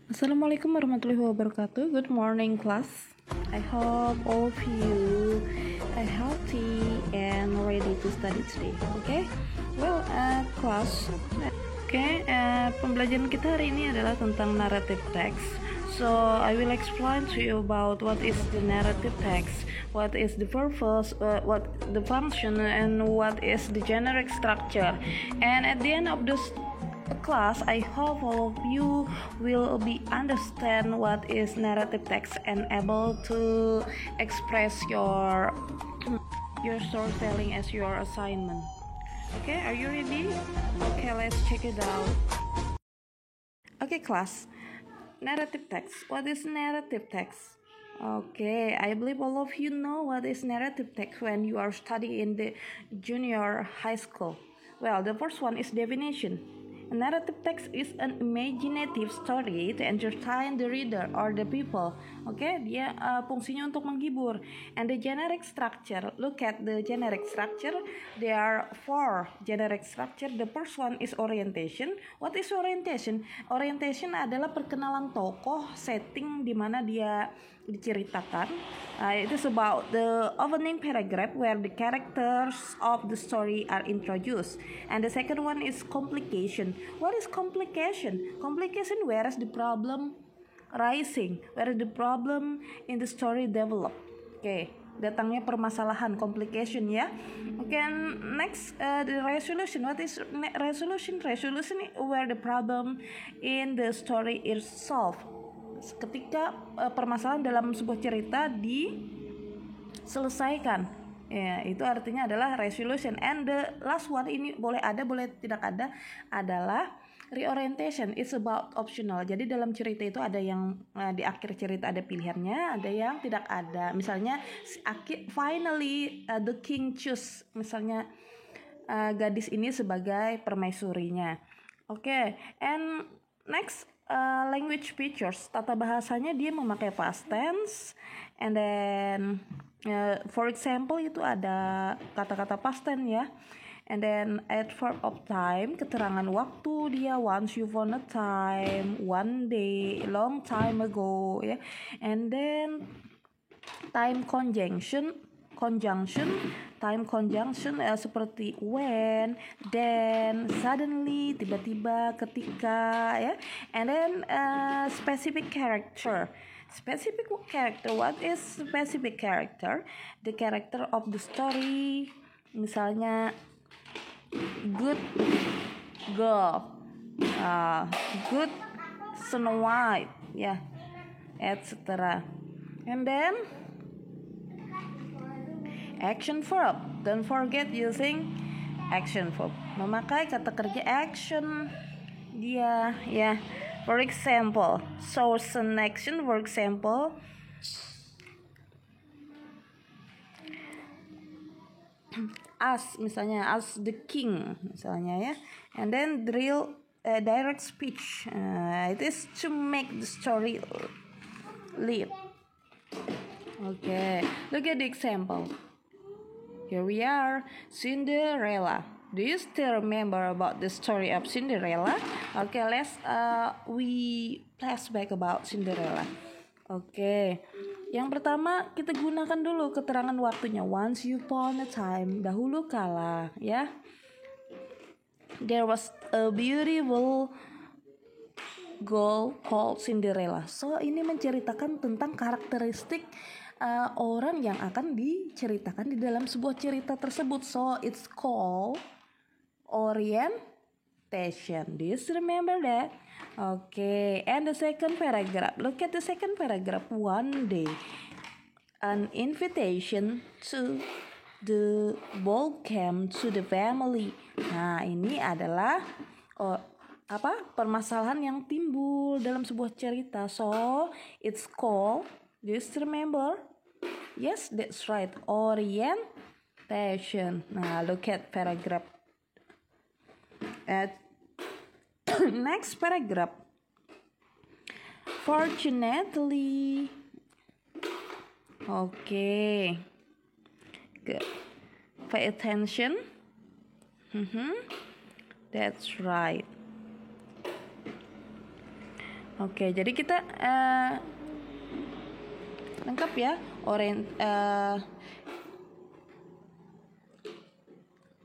Assalamualaikum warahmatullahi wabarakatuh. Good morning, class. I hope all of you are healthy and ready to study today. Okay? Well, class. Okay, pembelajaran kita hari ini adalah tentang narrative text. So, I will explain to you about what is the narrative text, what is the purpose, what the function, and what is the generic structure. And at the end of this class, I hope all of you will be understand what is narrative text and able to express your storytelling as your assignment. Okay, are you ready? Okay, let's check it out. Okay, class. Narrative text. What is narrative text? Okay, I believe all of you know what is narrative text when you are studying in the junior high school. Well, the first one is definition. A narrative text is an imaginative story to entertain the reader or the people. Okay, dia fungsinya untuk menghibur. And the generic structure, look at the generic structure. There are 4 generic structure. The first one is orientation. What is orientation? Orientation adalah perkenalan tokoh, setting di mana dia diceritakan. It is about the opening paragraph where the characters of the story are introduced. And the second one is complication. What is complication? Complication where is the problem rising, where is the problem in the story develop. Okay, datangnya permasalahan, complication ya. Okay, next the resolution. What is resolution? Resolution where the problem in the story is solved. Ketika permasalahan dalam sebuah cerita diselesaikan, ya itu artinya adalah resolution. And the last one, ini boleh ada boleh tidak ada, adalah reorientation. It's about optional. Jadi dalam cerita itu ada yang di akhir cerita ada pilihannya, ada yang tidak ada. Misalnya finally the king choose, misalnya gadis ini sebagai permaisurinya. Okay, and next language features. Tata bahasanya dia memakai past tense, and then for example itu ada kata-kata past tense ya. And then adverb of time, keterangan waktu dia, once upon a time, one day, long time ago ya. And then time conjunction, seperti when, then, suddenly, tiba-tiba, ketika ya. And then specific character. What is specific character? The character of the story. Misalnya good girl, good Snow White ya, etc. And then action verb. Don't forget using action verb. Memakai kata kerja action dia ya. For example, source and action. For example, as misalnya, as the king misalnya ya. And then direct speech. It is to make the story lead. Okay, look at the example. Here we are, Cinderella. Do you still remember about the story of Cinderella? Okay, let's we flashback about Cinderella. Okay, yang pertama kita gunakan dulu keterangan waktunya. Once upon a time, dahulu kala, ya. There was a beautiful girl called Cinderella. So ini menceritakan tentang karakteristik orang yang akan diceritakan di dalam sebuah cerita tersebut. So it's called orientation. Do you still remember that? Okay, and the second paragraph. Look at the second paragraph. One day, an invitation to the ball came to the family. Nah, ini adalah permasalahan yang timbul dalam sebuah cerita. So it's called, do you still remember? Yes, that's right, orientation. Nah, look at paragraph. Next paragraph. Fortunately. Okay. Good. Pay attention. That's right. Oke, jadi kita lengkap ya.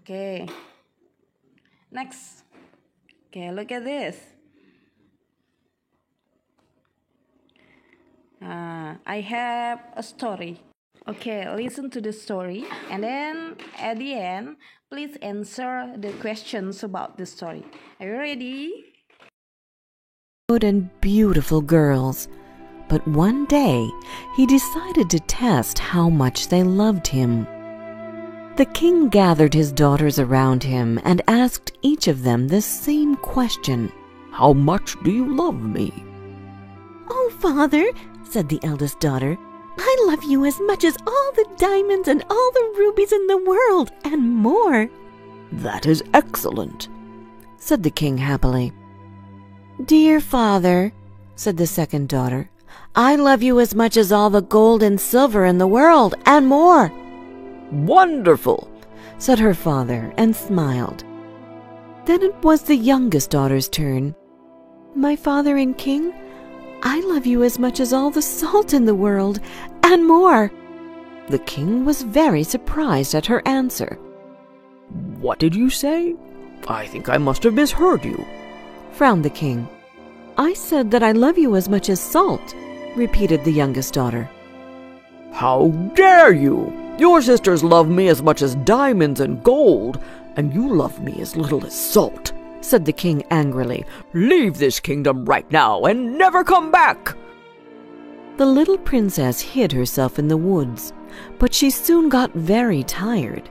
Oke. Next. Okay, look at this. I have a story. Okay, listen to the story, and then at the end, please answer the questions about the story. Are you ready? Good and beautiful girls, but one day he decided to test how much they loved him. The king gathered his daughters around him and asked each of them the same question. "How much do you love me?" "Oh, father," said the eldest daughter, "I love you as much as all the diamonds and all the rubies in the world, and more." "That is excellent," said the king happily. "Dear father," said the second daughter, "I love you as much as all the gold and silver in the world, and more." "Wonderful," said her father, and smiled. Then it was the youngest daughter's turn. "My father and king, I love you as much as all the salt in the world, and more." The king was very surprised at her answer. "What did you say? I think I must have misheard you," frowned the king. "I said that I love you as much as salt," repeated the youngest daughter. "How dare you! Your sisters love me as much as diamonds and gold, and you love me as little as salt," said the king angrily. "Leave this kingdom right now and never come back." The little princess hid herself in the woods, but she soon got very tired.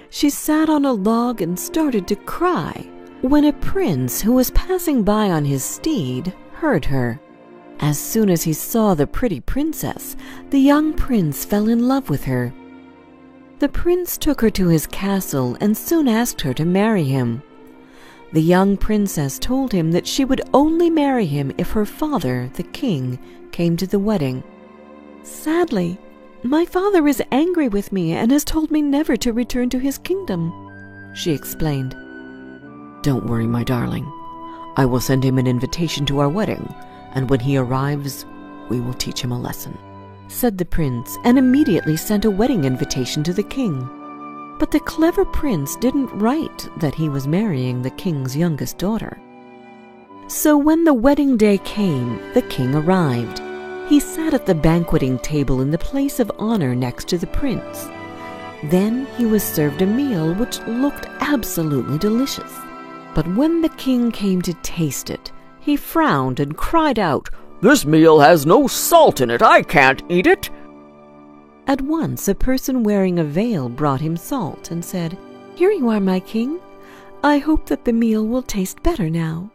She sat on a log and started to cry when a prince who was passing by on his steed heard her. As soon as he saw the pretty princess, the young prince fell in love with her. The prince took her to his castle and soon asked her to marry him. The young princess told him that she would only marry him if her father, the king, came to the wedding. "Sadly, my father is angry with me and has told me never to return to his kingdom," she explained. "Don't worry, my darling. I will send him an invitation to our wedding, and when he arrives, we will teach him a lesson," said the prince, and immediately sent a wedding invitation to the king. But the clever prince didn't write that he was marrying the king's youngest daughter. So when the wedding day came, the king arrived. He sat at the banqueting table in the place of honor next to the prince. Then he was served a meal which looked absolutely delicious. But when the king came to taste it, he frowned and cried out, "This meal has no salt in it. I can't eat it." At once a person wearing a veil brought him salt and said, "Here you are, my king. I hope that the meal will taste better now."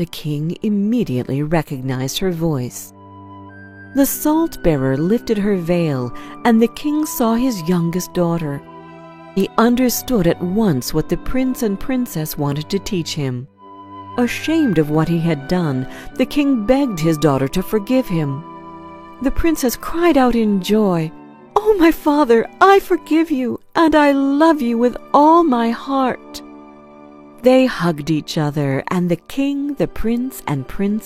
The king immediately recognized her voice. The salt-bearer lifted her veil, and the king saw his youngest daughter. He understood at once what the prince and princess wanted to teach him. Ashamed of what he had done, the king begged his daughter to forgive him. The princess cried out in joy, "Oh, my father, I forgive you, and I love you with all my heart." They hugged each other, and the king, the prince, and princess